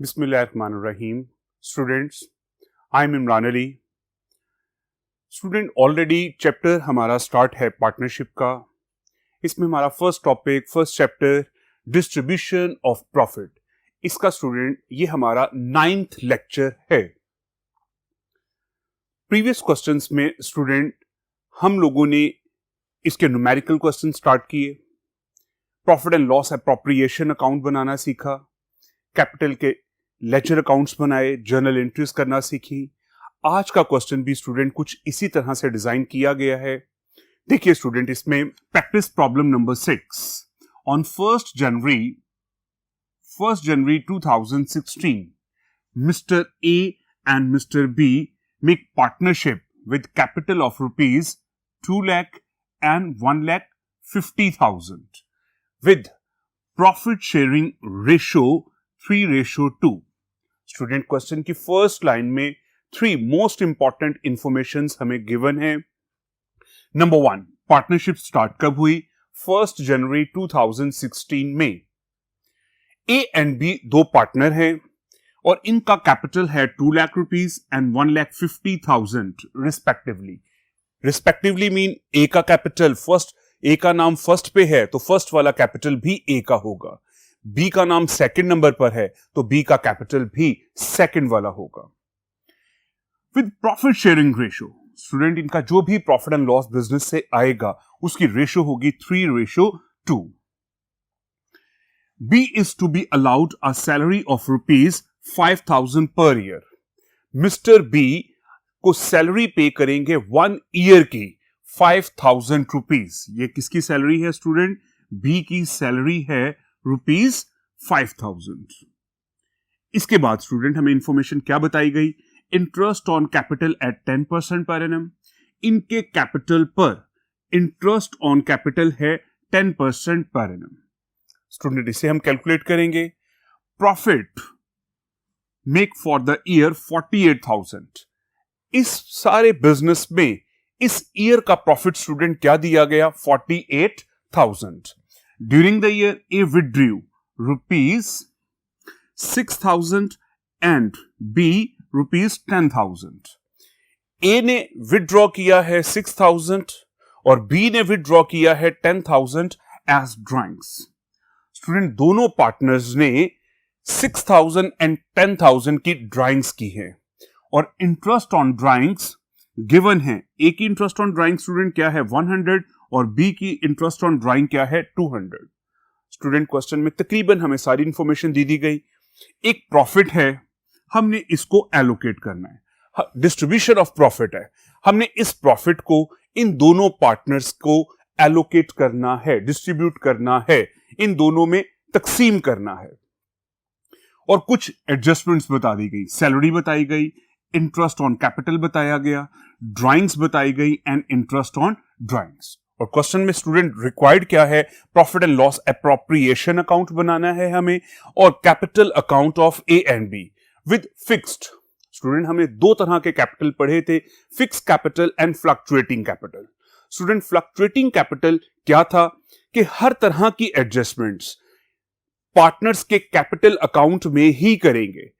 बिस्मिल्लाहिर्रहमानिर्रहीम। Students, I am Imran Ali. Student, already chapter हमारा start है पार्टनरशिप का। इसमें हमारा first chapter distribution of profit. इसका स्टूडेंट ये हमारा 9th लेक्चर है। प्रीवियस क्वेश्चंस में स्टूडेंट हम लोगों ने इसके न्यूमेरिकल क्वेश्चन स्टार्ट किए, profit and loss appropriation account बनाना सीखा, कैपिटल के लेजर अकाउंट्स बनाए, जर्नल एंट्रीज करना सीखी। आज का क्वेश्चन भी स्टूडेंट कुछ इसी तरह से डिजाइन किया गया है। देखिए स्टूडेंट, इसमें practice problem number 6 on 1st January 2016 Mr. A and Mr. B make partnership with capital of rupees 2 lakh and 1,50,000 with profit sharing ratio 3:2। Student, question की फर्स्ट लाइन में 3 मोस्ट इंपॉर्टेंट इंफॉर्मेशन हमें given है। Number 1, partnership start कब हुई? 1st January 2016 में। A and B दो partner हैं और इनका कैपिटल है 2 lakh rupees and 1,50,000 respectively mean A का कैपिटल फर्स्ट, ए का नाम फर्स्ट पे है तो फर्स्ट वाला कैपिटल भी ए का होगा, बी का नाम सेकंड नंबर पर है तो बी का कैपिटल भी सेकंड वाला होगा। With profit sharing ratio, student इनका जो भी प्रॉफिट एंड लॉस बिजनेस से आएगा उसकी रेशियो होगी 3:2। B is to be allowed a salary of rupees 5,000 per year. Mister B को सैलरी पे करेंगे 1 ईयर की 5,000 रुपीज। ये किसकी सैलरी है स्टूडेंट? बी की सैलरी है रुपीज 5,000। इसके बाद स्टूडेंट हमें इंफॉर्मेशन क्या बताई गई? Interest on capital eight 10% per annum. इनके कैपिटल पर इंटरेस्ट ऑन कैपिटल है 10% पर एनम। स्टूडेंट, इसे हम कैलकुलेट करेंगे। Profit make for the year 48,000। इस सारे बिजनेस में इस ईयर का प्रॉफिट स्टूडेंट क्या दिया गया? 48,000। During the year A withdrew rupees 6,000 and B rupees 10,000। A ने विथड्रॉ किया है 6,000 और बी ने विथड्रॉ किया है 10,000 एज ड्राइंग्स। स्टूडेंट, दोनों पार्टनर्स ने 6,000 एंड 10,000 की ड्राइंग्स की है और इंटरेस्ट ऑन ड्राइंग्स गिवन है। ए की इंटरेस्ट ऑन ड्राइंग स्टूडेंट क्या है? 100 और बी की इंटरेस्ट ऑन ड्राइंग क्या है? 200। स्टूडेंट, क्वेश्चन में तकरीबन हमें सारी इंफॉर्मेशन दी गई। एक प्रॉफिट है, हमने इसको एलोकेट करना है। डिस्ट्रीब्यूशन ऑफ प्रॉफिट है, हमने इस प्रॉफिट को इन दोनों पार्टनर्स को एलोकेट करना है, डिस्ट्रीब्यूट करना है, इन दोनों में तकसीम करना है। और कुछ एडजस्टमेंट्स बता दी गई, सैलरी बताई गई, इंटरेस्ट ऑन कैपिटल बताया गया, ड्राइंग्स बताई गई एंड इंटरेस्ट ऑन ड्राइंग्स। और क्वेश्चन में स्टूडेंट रिक्वायर्ड क्या है? Profit and loss appropriation account बनाना है हमें और capital account of A and B with fixed. Student, हमने दो तरह के कैपिटल पढ़े थे, fix capital and fluctuating capital. Student, fluctuating capital क्या था कि हर तरह की एडजस्टमेंट्स पार्टनर्स के कैपिटल अकाउंट में ही करेंगे।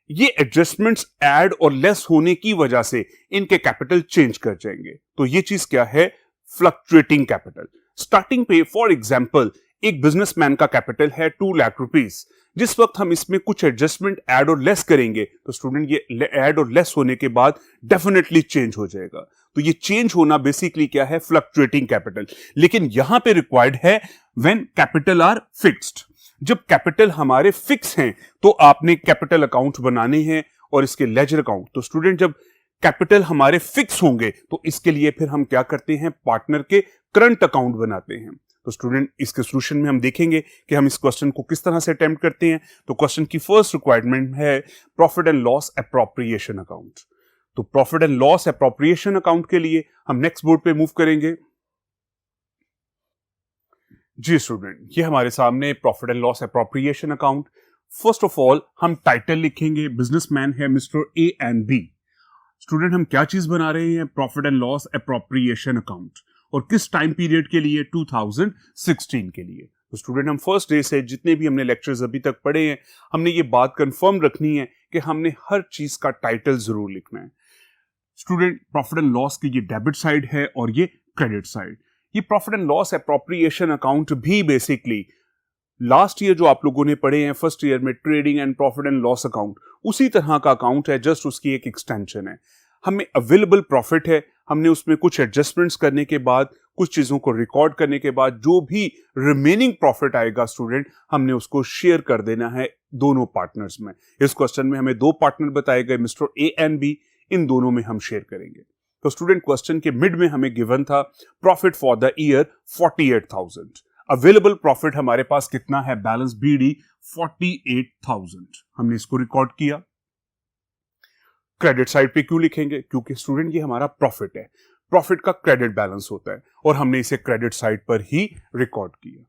ये एडजस्टमेंट्स ऐड और लेस होने की वजह से इनके कैपिटल चेंज कर जाएंगे। तो ये चीज क्या है? Fluctuating capital. स्टार्टिंग पे फॉर एग्जांपल एक बिजनेसमैन का कैपिटल है 2 लाख रुपीज। जिस वक्त हम इसमें कुछ एडजस्टमेंट ऐड और लेस करेंगे तो स्टूडेंट ये ऐड और लेस होने के बाद डेफिनेटली चेंज हो जाएगा। तो ये चेंज होना बेसिकली क्या है? Fluctuating capital. लेकिन यहां पे रिक्वायर्ड है व्हेन कैपिटल आर फिक्स्ड। जब कैपिटल हमारे फिक्स हैं तो आपने कैपिटल अकाउंट बनाने हैं और इसके लेजर अकाउंट। तो स्टूडेंट, जब कैपिटल हमारे फिक्स होंगे तो इसके लिए फिर हम क्या करते हैं? पार्टनर के करंट अकाउंट बनाते हैं। तो स्टूडेंट, इसके सॉल्यूशन में हम देखेंगे कि हम इस क्वेश्चन को किस तरह से अटेम्प्ट करते हैं। तो क्वेश्चन की फर्स्ट रिक्वायरमेंट है profit and loss appropriation account. तो profit and loss appropriation account के लिए हम नेक्स्ट बोर्ड पे मूव करेंगे। जी स्टूडेंट, ये हमारे सामने profit and loss appropriation account. First of all हम टाइटल लिखेंगे, बिजनेसमैन है mister A and B. Student, हम क्या चीज बना रहे हैं? Profit and loss appropriation account. और किस टाइम पीरियड के लिए? 2016 के लिए। तो स्टूडेंट हम फर्स्ट डे से जितने भी हमने लेक्चर्स अभी तक पढ़े हैं, हमने ये बात कंफर्म रखनी है कि हमने हर चीज का टाइटल जरूर लिखना है। स्टूडेंट प्रॉफिट एंड लॉस की ये डेबिट साइड है और ये क्रेडिट साइड। ये profit and loss appropriation account भी बेसिकली लास्ट ईयर जो आप लोगों ने पढ़े हैं फर्स्ट ईयर में trading and profit and loss account, उसी तरह का अकाउंट है, जस्ट उसकी एक एक्सटेंशन है। हमें अवेलेबल प्रॉफिट है, हमने उसमें कुछ एडजस्टमेंट्स करने के बाद, कुछ चीजों को रिकॉर्ड करने के बाद जो भी रिमेनिंग प्रॉफिट आएगा स्टूडेंट, हमने उसको शेयर कर देना है दोनों पार्टनर्स में। इस क्वेश्चन में हमें दो पार्टनर बताए गए, मिस्टर ए एंड बी, इन दोनों में हम शेयर करेंगे। तो स्टूडेंट क्वेश्चन के मिड में हमें गिवन था profit for the year 48,000। Available profit हमारे पास कितना है, बैलेंस बीडी 48,000। हमने इसको रिकॉर्ड किया। क्रेडिट साइड पे क्यों लिखेंगे, क्योंकि स्टूडेंट ये हमारा प्रॉफिट है, प्रॉफिट का क्रेडिट बैलेंस होता है और हमने इसे क्रेडिट साइड पर ही रिकॉर्ड किया।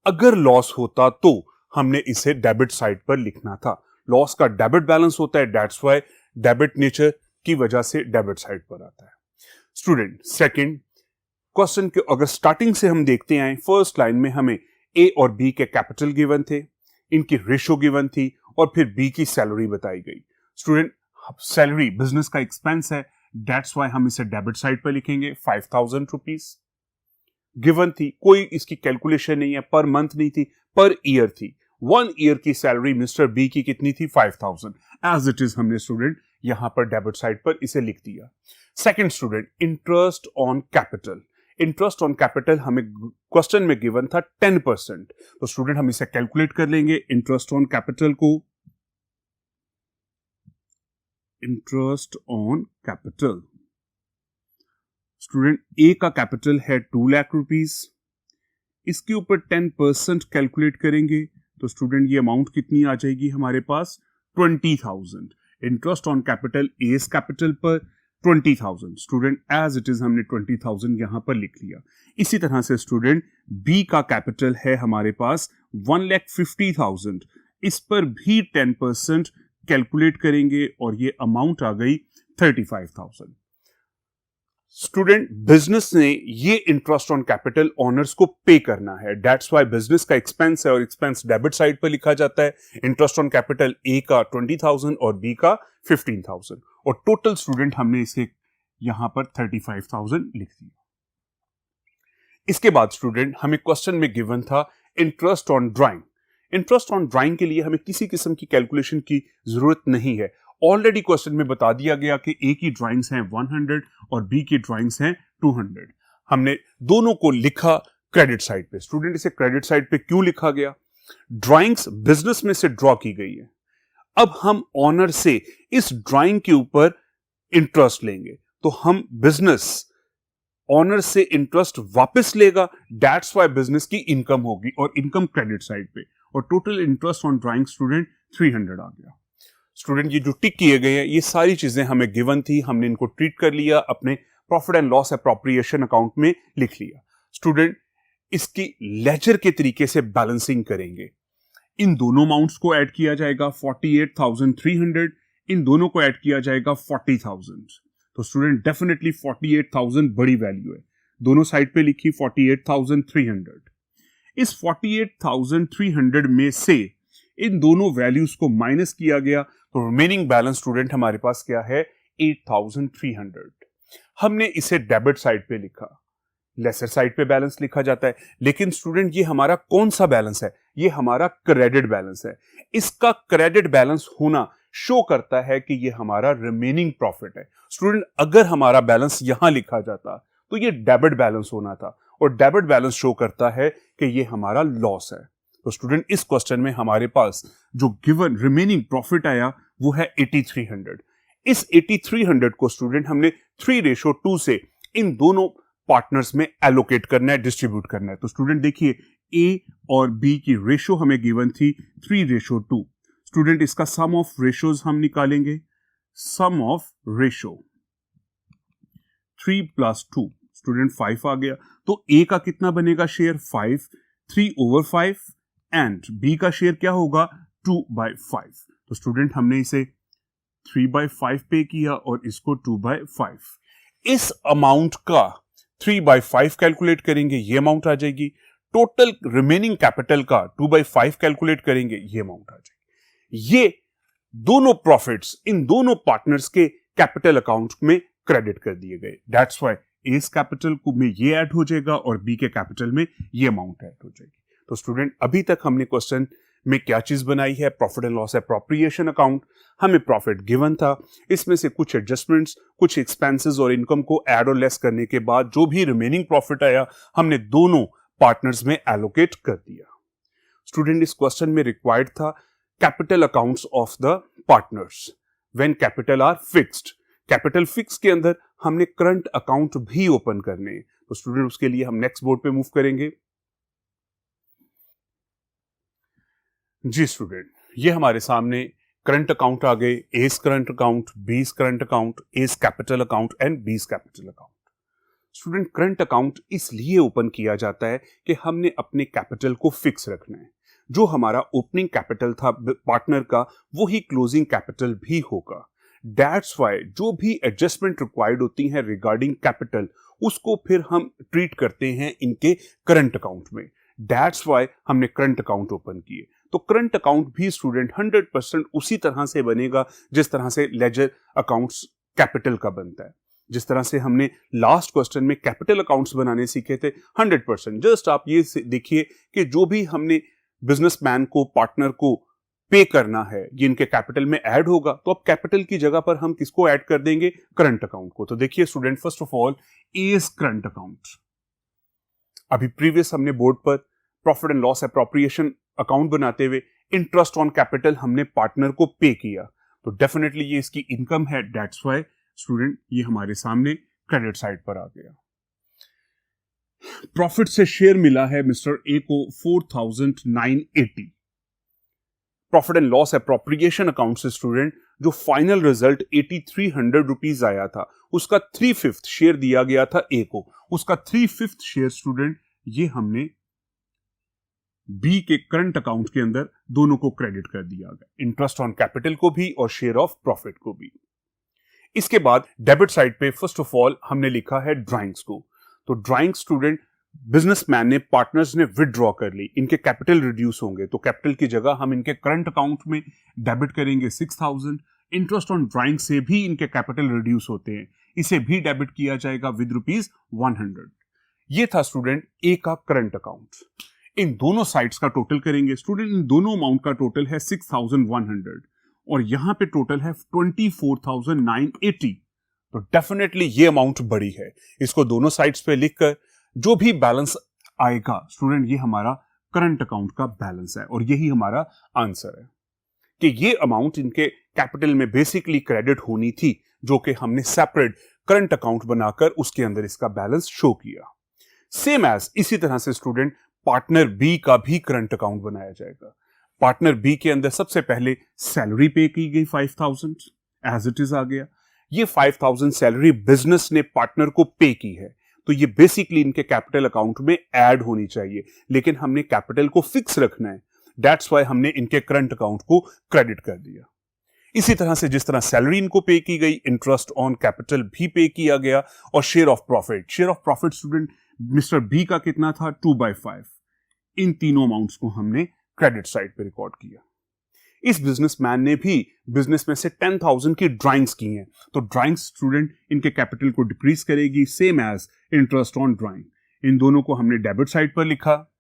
अगर लॉस होता तो हमने इसे डेबिट साइड पर लिखना था। लॉस का डेबिट बैलेंस होता है, दैट्स व्हाई डेबिट नेचर की वजह से डेबिट साइड पर आता है। स्टूडेंट सेकंड क्वेश्चन के अगर स्टार्टिंग से हम देखते आए, फर्स्ट लाइन में हमें ए और बी के कैपिटल गिवन थे, इनकी रेशो गिवन थी और फिर बी की सैलरी बताई गई। स्टूडेंट सैलरी बिजनेस का एक्सपेंस है, दैट्स व्हाई हम इसे डेबिट साइड पर लिखेंगे। 5,000 रुपीज गिवन थी, कोई इसकी कैलकुलेशन नहीं है, पर मंथ नहीं थी, पर ईयर थी। 1 ईयर की सैलरी मिस्टर बी की कितनी थी, 5,000। एज इट इज हमने स्टूडेंट यहां पर डेबिट साइड पर इसे लिख दिया। Second student interest on capital. Interest on capital हमें क्वेश्चन में गिवन था 10%, तो स्टूडेंट हम इसे कैलकुलेट कर लेंगे। इंटरेस्ट ऑन कैपिटल को, इंटरेस्ट ऑन कैपिटल, स्टूडेंट ए का कैपिटल है 2 लाख रुपीस, इसके ऊपर 10% कैलकुलेट करेंगे तो स्टूडेंट ये अमाउंट कितनी आ जाएगी हमारे पास, 20,000। Interest on capital as capital पर 20,000, स्टूडेंट एज इट इज हमने 20,000 यहां पर लिख लिया। इसी तरह से स्टूडेंट बी का कैपिटल है हमारे पास 1,50,000, इस पर भी 10% कैलकुलेट करेंगे और ये अमाउंट आ गई 35,000। स्टूडेंट बिजनेस ने ये इंटरेस्ट ऑन कैपिटल ओनर्स को पे करना है, दैट्स व्हाई बिजनेस का एक्सपेंस है और एक्सपेंस डेबिट साइड पर लिखा जाता है। इंटरेस्ट ऑन कैपिटल ए का 20,000 और बी का 15,000 और टोटल स्टूडेंट हमने इसे यहां पर 35,000 लिख दिया। इसके बाद स्टूडेंट हमें क्वेश्चन में गिवन था interest on drawing. Interest on drawing के लिए हमें किसी किस्म की कैलकुलेशन की जरूरत नहीं है, ऑलरेडी क्वेश्चन में बता दिया गया कि ए की ड्राइंग्स हैं 100 और बी की ड्राइंग्स हैं 200। हमने दोनों को लिखा क्रेडिट साइड पे। स्टूडेंट इसे क्रेडिट साइड पे क्यों लिखा गया, ड्राइंग्स बिजनेस में से ड्रॉ की गई है, अब हम ऑनर से इस ड्राइंग के ऊपर इंटरेस्ट लेंगे तो हम बिजनेस ऑनर से इंटरेस्ट वापस लेगा, दैट्स व्हाई बिजनेस की इनकम होगी और इनकम क्रेडिट साइड पे, और total interest on drawing student 300 आ गया। स्टूडेंट ये जो टिक किए गए हैं ये सारी चीजें हमें गिवन थी, हमने इनको ट्रीट कर लिया, अपने profit and loss appropriation account में लिख लिया। स्टूडेंट इसकी लेजर के तरीके से बैलेंसिंग करेंगे, इन दोनों अमाउंट्स को ऐड किया जाएगा 48,300, इन दोनों को ऐड किया जाएगा 40,000। तो स्टूडेंट डेफिनेटली 48,000 बड़ी वैल्यू है, दोनों साइड पे लिखी 48,300। इस 48,300 में से इन दोनों वैल्यूज को माइनस किया गया तो रिमेनिंग बैलेंस स्टूडेंट हमारे पास क्या है, 8,300। हमने इसे डेबिट साइड पे लिखा, लेसर साइड पे बैलेंस लिखा जाता है, लेकिन स्टूडेंट ये हमारा कौन सा बैलेंस है, ये हमारा क्रेडिट बैलेंस है। इसका क्रेडिट बैलेंस होना शो करता है कि ये हमारा रिमेनिंग प्रॉफिट है। स्टूडेंट अगर हमारा बैलेंस यहां लिखा जाता तो ये डेबिट बैलेंस होना था और डेबिट बैलेंस शो करता है कि ये हमारा लॉस है। तो स्टूडेंट इस क्वेश्चन में हमारे पास जो गिवन रिमेनिंग प्रॉफिट आया वो है 8,300। इस 8,300 को स्टूडेंट हमने 3:2 से इन दोनों पार्टनर्स में एलोकेट करना है, डिस्ट्रीब्यूट करना है। तो स्टूडेंट देखिए ए और बी की रेशो हमें गिवन थी 3:2। स्टूडेंट इसका सम ऑफ रेशोज हम निकालेंगे, सम ऑफ रेशो 3 + 2 स्टूडेंट 5 आ गया। तो ए का कितना बनेगा शेयर, 5, 3/5 एंड बी का शेयर क्या होगा, 2/5। तो स्टूडेंट हमने इसे 3/5 पे किया और इसको 2/5। इस अमाउंट का 3/5 कैलकुलेट करेंगे, ये अमाउंट आ जाएगी टोटल रिमेनिंग कैपिटल का 2/5 कैलकुलेट करेंगे, ये अमाउंट आ जाएगी। ये दोनों प्रॉफिट्स इन दोनों पार्टनर्स के कैपिटल अकाउंट में क्रेडिट कर दिए गए। दैट्स व्हाई एस कैपिटल को में ये ऐड हो जाएगा और बी के कैपिटल में ये अमाउंट ऐड हो जाएगी। तो स्टूडेंट, अभी तक हमने क्वेश्चन में क्या चीज बनाई है, profit and loss appropriation account. हमें प्रॉफिट गिवन था, इसमें से कुछ एडजस्टमेंट्स, कुछ एक्सपेंसेस और इनकम को ऐड और लेस करने के बाद जो भी रिमेनिंग प्रॉफिट आया हमने दोनों पार्टनर्स में एलोकेट कर दिया। स्टूडेंट, इस क्वेश्चन में रिक्वायर्ड था capital accounts of the partners when capital R fixed. Capital fix के अंदर हमने करंट अकाउंट भी ओपन करने हैं। तो स्टूडेंट, उसके लिए हम नेक्स्ट बोर्ड पे मूव करेंगे। जी स्टूडेंट, ये हमारे सामने करंट अकाउंट आ गए, एस करंट अकाउंट, बीस current account, S capital account and बीस capital account. Student, current account इसलिए ओपन किया जाता है कि हमने अपने कैपिटल को फिक्स रखना है। जो हमारा ओपनिंग कैपिटल था पार्टनर का, वो ही क्लोजिंग कैपिटल भी होगा। दैट्स व्हाई जो भी एडजस्टमेंट रिक्वायर्ड होती हैं रिगार्डिंग कैपिटल, उसको फिर हम ट्रीट करते हैं इनके करंट अकाउंट में। दैट्स व्हाई हमने करंट अकाउंट ओपन किए। तो करंट अकाउंट भी स्टूडेंट 100% उसी तरह से बनेगा जिस तरह से लेजर अकाउंट्स कैपिटल का बनता है। जिस तरह से हमने लास्ट क्वेश्चन में कैपिटल अकाउंट्स बनाने सीखे थे 100%। जस्ट आप ये देखिए कि जो भी हमने बिजनेसमैन को, पार्टनर को पे करना है, ये इनके कैपिटल में ऐड होगा। तो अब कैपिटल की जगह पर हम किसको ऐड कर देंगे? करंट अकाउंट को। तो देखिए student, first of all as current account. अभी प्रीवियस हमने बोर्ड पर profit and loss appropriation account बनाते हुए इंटरेस्ट ऑन कैपिटल हमने पार्टनर को पे किया, तो डेफिनेटली ये इसकी इनकम है। दैट्स व्हाई स्टूडेंट ये हमारे सामने क्रेडिट साइड पर आ गया। प्रॉफिट से शेयर मिला है मिस्टर ए को 4,980। Profit and loss appropriation account से स्टूडेंट जो फाइनल रिजल्ट 8,300 रुपीज आया था, उसका 3/5 शेयर दिया गया था ए को। उसका 3/5 शेयर स्टूडेंट ये हमने बी के करंट अकाउंट के अंदर दोनों को क्रेडिट कर दिया गया, इंटरेस्ट ऑन कैपिटल को भी और शेयर ऑफ प्रॉफिट को भी। इसके बाद डेबिट साइड पे फर्स्ट ऑफ ऑल हमने लिखा है ड्राइंग्स को। तो ड्राइंग स्टूडेंट बिजनेसमैन ने, पार्टनर्स ने विदड्रॉ कर ली, इनके कैपिटल रिड्यूस होंगे, तो कैपिटल की जगह हम इनके करंट अकाउंट में डेबिट करेंगे 6,000। इंटरेस्ट ऑन ड्राइंग से भी इनके कैपिटल रिड्यूस होते हैं, इसे भी डेबिट किया जाएगा विद ₹100। ये था स्टूडेंट ए का करंट अकाउंट। इन दोनों साइड्स का टोटल करेंगे स्टूडेंट, इन दोनों अमाउंट का टोटल है 6,100 और यहां पे टोटल है 24,980। तो डेफिनेटली ये अमाउंट बड़ी है। इसको दोनों साइड्स पे लिखकर जो भी बैलेंस आएगा स्टूडेंट, ये हमारा करंट अकाउंट का बैलेंस है और यही हमारा आंसर है कि ये अमाउंट इनके कैपिटल में बेसिकली क्रेडिट होनी थी, जो कि हमने सेपरेट करंट अकाउंट बनाकर उसके अंदर इसका बैलेंस शो किया। सेम एज इसी तरह से स्टूडेंट पार्टनर बी का भी करंट अकाउंट बनाया जाएगा। पार्टनर बी के अंदर सबसे पहले सैलरी पे की गई 5,000 एज इट इज आ गया। ये 5,000 सैलरी बिजनेस ने पार्टनर को पे की है, तो ये बेसिकली इनके कैपिटल अकाउंट में ऐड होनी चाहिए, लेकिन हमने कैपिटल को फिक्स रखना है। दैट्स व्हाई हमने इनके करंट अकाउंट को क्रेडिट कर दिया। इसी तरह से जिस तरह सैलरी इनको पे की गई, इंटरेस्ट ऑन कैपिटल भी पे किया गया और share of profit. Share of profit student mister B का कितना था? 2/5। इन तीनों अमाउंट्स को हमने क्रेडिट साइड पे रिकॉर्ड किया। इस बिजनेसमैन ने भी बिजनेस में से 10,000 की ड्राइंग्स की हैं, तो ड्राइंग्स स्टूडेंट इनके कैपिटल को डिक्रीज करेगी, same as interest on drawing. इन दोनों को हमने डेबिट साइड पर लिखा।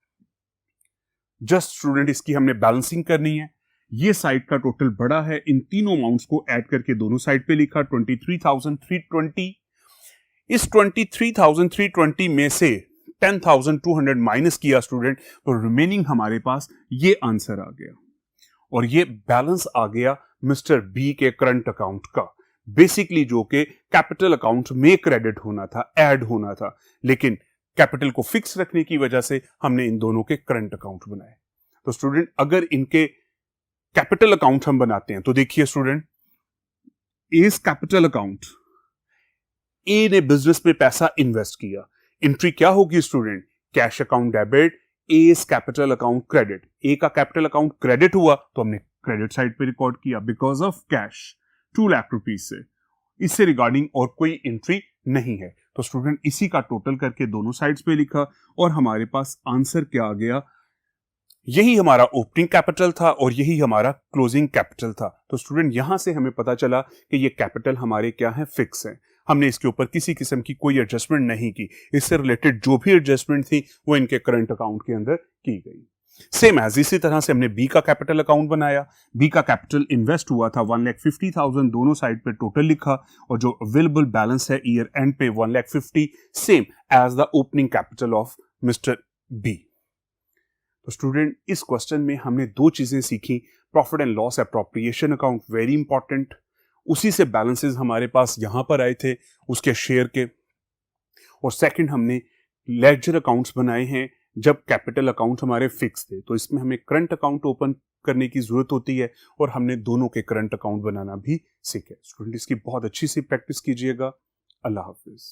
जस्ट स्टूडेंट इसकी हमने बैलेंसिंग करनी है। ये साइड का टोटल बड़ा है, इन तीनों अमाउंट्स को ऐड करके दोनों साइड पे लिखा 23,320। इस 23,320 में से 10,200 माइनस किया स्टूडेंट, तो रिमेनिंग हमारे पास ये आंसर आ गया और ये बैलेंस आ गया मिस्टर बी के करंट अकाउंट का, बेसिकली जो कि कैपिटल अकाउंट में क्रेडिट होना था, ऐड होना था, लेकिन कैपिटल को फिक्स रखने की वजह से हमने इन दोनों के करंट अकाउंट बनाए। तो स्टूडेंट अगर इनके कैपिटल अकाउंट हम बनाते हैं तो देखिए स्टूडेंट, इस कैपिटल अकाउंट ए ने बिजनेस में पैसा इन्वेस्ट किया, एंट्री क्या होगी student? Cash account debit, A's capital account credit. A का कैपिटल अकाउंट क्रेडिट हुआ तो हमने क्रेडिट साइड पे रिकॉर्ड किया because of cash 2 lakh rupees से। इससे रिगार्डिंग और कोई एंट्री नहीं है, तो स्टूडेंट इसी का टोटल करके दोनों साइड्स पे लिखा और हमारे पास आंसर क्या आ गया, यही हमारा ओपनिंग कैपिटल था और यही हमारा क्लोजिंग कैपिटल था। तो स्टूडेंट यहां से हमें पता चला कि ये कैपिटल हमारे क्या है, फिक्स है। हमने इसके ऊपर किसी किस्म की कोई एडजस्टमेंट नहीं की। इससे रिलेटेड जो भी एडजस्टमेंट थी वो इनके करंट अकाउंट के अंदर की गई। सेम एज इसी तरह से हमने बी का कैपिटल अकाउंट बनाया। बी का कैपिटल इन्वेस्ट हुआ था 1,50,000, दोनों साइड पे टोटल लिखा और जो अवेलेबल बैलेंस है ईयर एंड पे 1,50,000, same as the opening capital of mister B. तो स्टूडेंट इस क्वेश्चन में हमने दो चीजें सीखी। Profit and loss appropriation account very important, उसी से बैलेंसेस हमारे पास यहां पर आए थे उसके शेयर के। और सेकंड हमने लेजर अकाउंट्स बनाए हैं जब कैपिटल अकाउंट हमारे फिक्स थे, तो इसमें हमें करंट अकाउंट ओपन करने की जरूरत होती है और हमने दोनों के करंट अकाउंट बनाना भी सीखे। स्टूडेंट इसकी बहुत अच्छी सी प्रैक्टिस कीजिएगा। अल्लाह हाफिज।